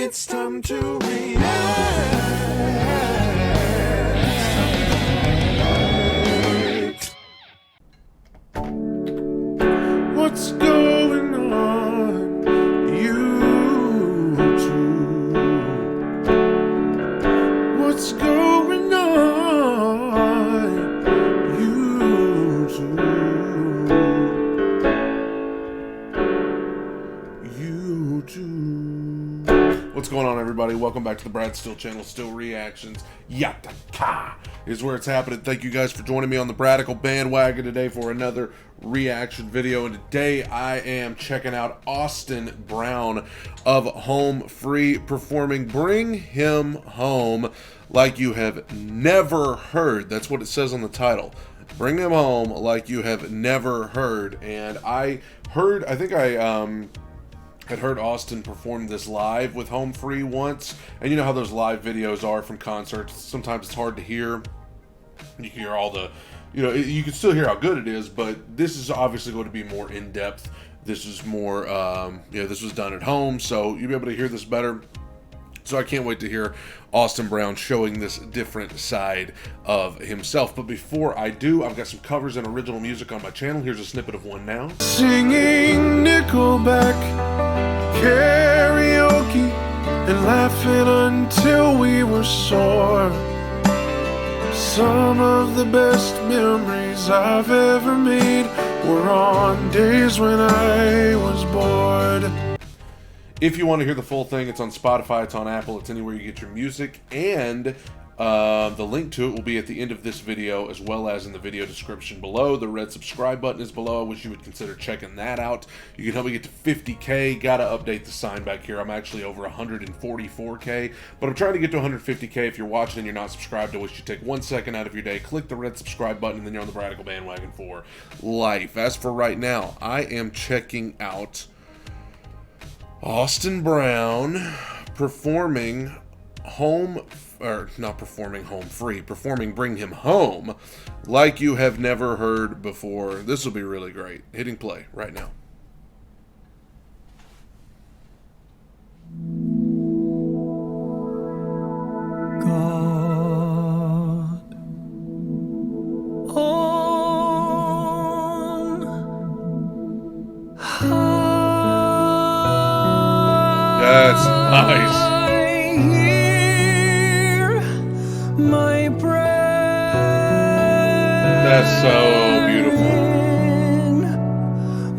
It's time to react. What's going on, YouTube? What's going on, YouTube? What's going on, everybody? Welcome back to the Brad Steele channel. Steele Reactions. Yataka is where it's happening. Thank you guys for joining me on the Bradical bandwagon today for another reaction video. And today I am checking out Austin Brown of Home Free performing Bring Him Home Like You Have Never Heard. That's what it says on the title. Bring Him Home Like You Have Never Heard. And I think I had heard Austin perform this live with Home Free once, and you know how those live videos are from concerts. Sometimes it's hard to hear. You can hear all the, you can still hear how good it is, but this is obviously going to be more in-depth. This is more, this was done at home, so you'll be able to hear this better. So I can't wait to hear Austin Brown showing this different side of himself. But before I do, I've got some covers and original music on my channel. Here's a snippet of one now. Singing Nickelback, karaoke, and laughing until we were sore. Some of the best memories I've ever made were on days when I was bored. If you want to hear the full thing, it's on Spotify, it's on Apple, it's anywhere you get your music, and the link to it will be at the end of this video, as well as in the video description below. The red subscribe button is below. I wish you would consider checking that out. You can help me get to 50K. Gotta update the sign back here. I'm actually over 144K, but I'm trying to get to 150K. If you're watching and you're not subscribed, I wish you'd take 1 second out of your day, click the red subscribe button, and then you're on the Bradical bandwagon for life. As for right now, I am checking out Austin Brown performing performing Bring Him Home like you have never heard before. This will be really great. Hitting play right now. God on high. That's nice. I hear my prayer. That's so beautiful.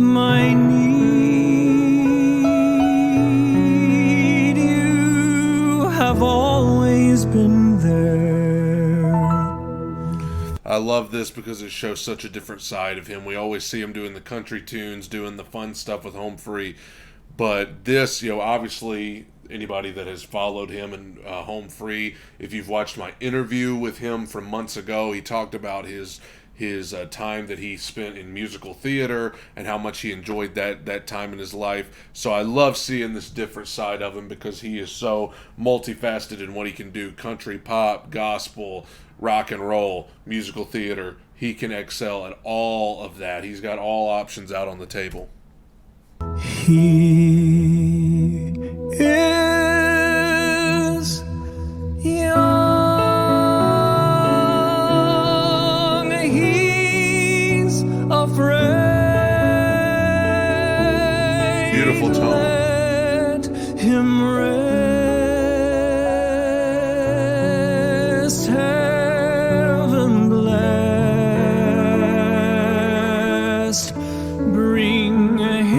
My need, you have always been there. I love this because it shows such a different side of him. We always see him doing the country tunes, doing the fun stuff with Home Free. But this, obviously anybody that has followed him and Home Free, if you've watched my interview with him from months ago, he talked about his time that he spent in musical theater and how much he enjoyed that time in his life. So I love seeing this different side of him because he is so multifaceted in what he can do. Country, pop, gospel, rock and roll, musical theater. He can excel at all of that. He's got all options out on the table. He is young, he's afraid. Beautiful tone. Let him rest, heaven blessed. Bring him.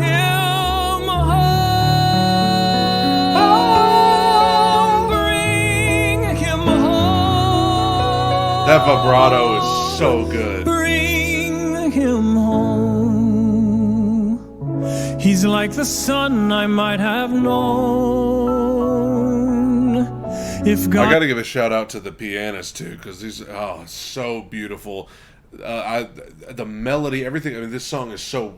That vibrato is so good. Bring him home. He's like the son I might have known. If God, I gotta give a shout out to the pianist too, because these so beautiful. The melody, everything. I mean, this song is so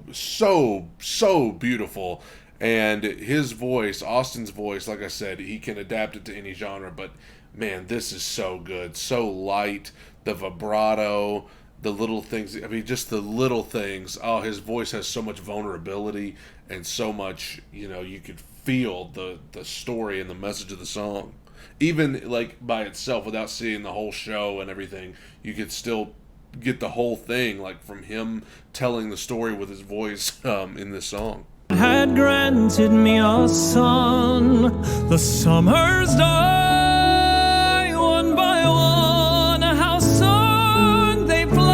beautiful. And his voice, Austin's voice, like I said, he can adapt it to any genre, but man, this is so good, so light, the vibrato, the little things, I mean, just the little things. Oh, his voice has so much vulnerability and so much, you could feel the story and the message of the song. Even like by itself, without seeing the whole show and everything, you could still get the whole thing, like from him telling the story with his voice in this song. Had granted me a son, the summers die one by one. How soon they fly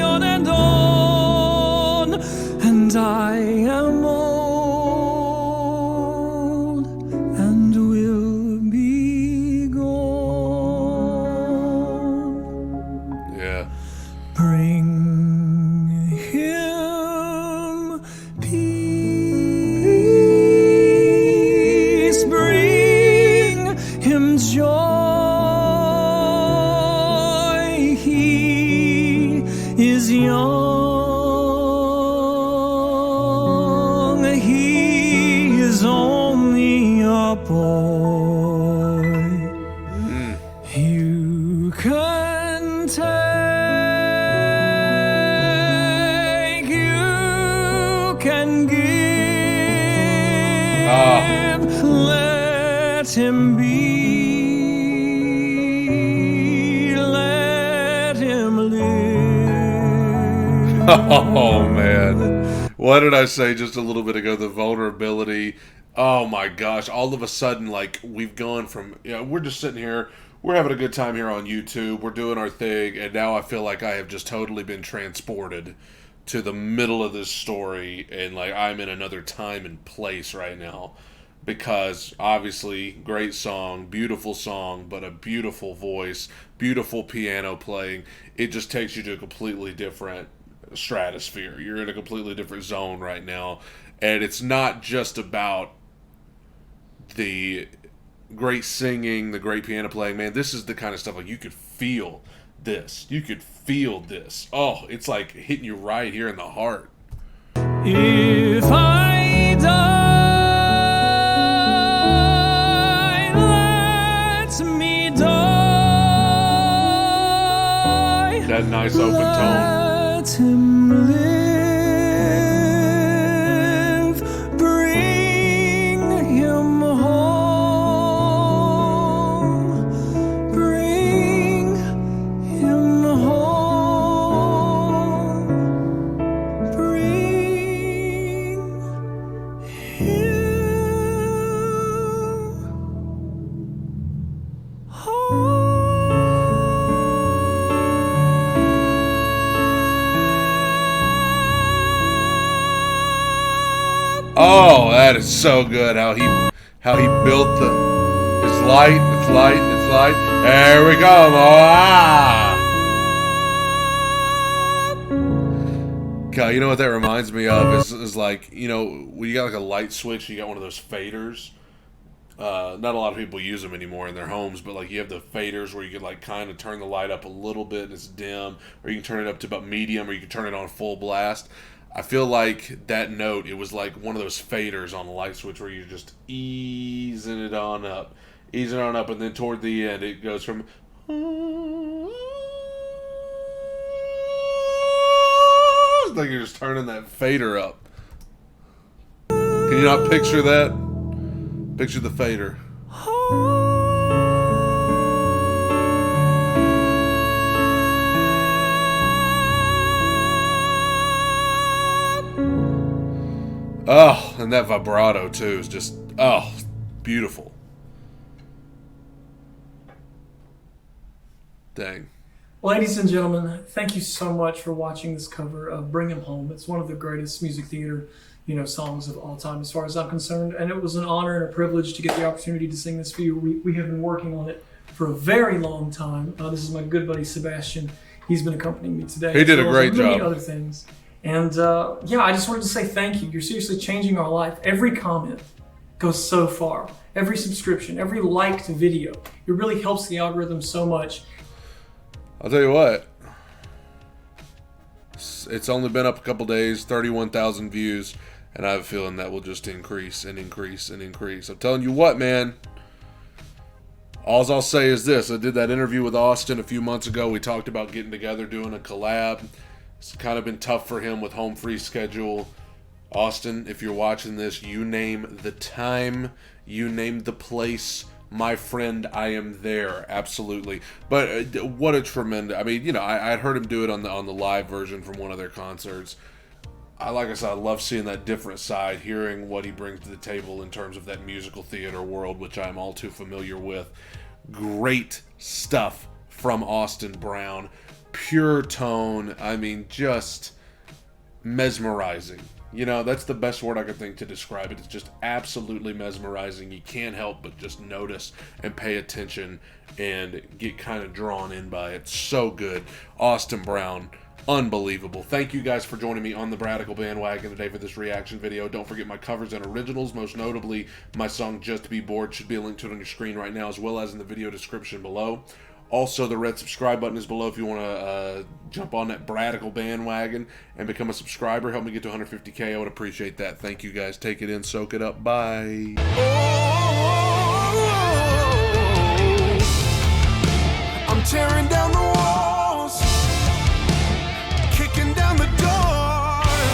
on and on, and I am old and will be gone. Yeah. Bring him peace, bring him joy. He is young, he is only a boy. You can take, you can give. Let him be, let him live. Oh man, what did I say just a little bit ago? The vulnerability. Oh my gosh! All of a sudden, like we've gone from we're just sitting here, we're having a good time here on YouTube, we're doing our thing, and now I feel like I have just totally been transported to the middle of this story, and like I'm in another time and place right now. Because obviously, great song, but a beautiful voice, beautiful piano playing. It just takes you to a completely different stratosphere. You're in a completely different zone right now. And it's not just about the great singing, the great piano playing. Man, this is the kind of stuff like you could feel this. You could feel this. Oh, it's like hitting you right here in the heart. If I die, let me die. That nice open tone. Let him live. Bring him home. Bring him home. Bring him home. Oh, that is so good. How he built his light. It's light. There we go. Ah. God, you know what that reminds me of is like, when you got like a light switch, you got one of those faders. Not a lot of people use them anymore in their homes, but like you have the faders where you can like kind of turn the light up a little bit and it's dim, or you can turn it up to about medium, or you can turn it on full blast. I feel like that note, it was like one of those faders on the light switch where you're just easing it on up, and then toward the end it goes from like you're just turning that fader up. Can you not picture that? Picture the fader. Oh, and that vibrato too is just, beautiful. Dang. Ladies and gentlemen, thank you so much for watching this cover of Bring Him Home. It's one of the greatest music theater, songs of all time as far as I'm concerned. And it was an honor and a privilege to get the opportunity to sing this for you. We have been working on it for a very long time. This is my good buddy Sebastian. He's been accompanying me today. He did a great job. Many other things. And I just wanted to say thank you. You're seriously changing our life. Every comment goes so far. Every subscription, every liked video, it really helps the algorithm so much. I'll tell you what. It's only been up a couple days, 31,000 views, and I have a feeling that will just increase and increase and increase. I'm telling you what, man. All I'll say is this. I did that interview with Austin a few months ago. We talked about getting together, doing a collab. It's kind of been tough for him with home free schedule. Austin, if you're watching this, you name the time, you name the place, my friend, I am there, absolutely. But what a tremendous, I mean, you know, I had heard him do it on the live version from one of their concerts. Like I said, I love seeing that different side, hearing what he brings to the table in terms of that musical theater world, which I'm all too familiar with. Great stuff from Austin Brown. Pure tone, I mean, just mesmerizing. You know, that's the best word I could think to describe it. It's just absolutely mesmerizing. You can't help but just notice and pay attention and get kind of drawn in by it. So good. Austin Brown, unbelievable. Thank you guys for joining me on the Bradical bandwagon today for this reaction video. Don't forget my covers and originals, most notably my song Just to Be Bored. Should be a link to it on your screen right now, as well as in the video description below. Also, the red subscribe button is below if you want to jump on that Bradical bandwagon and become a subscriber. Help me get to 150K. I would appreciate that. Thank you guys. Take it in. Soak it up. Bye. I'm tearing down.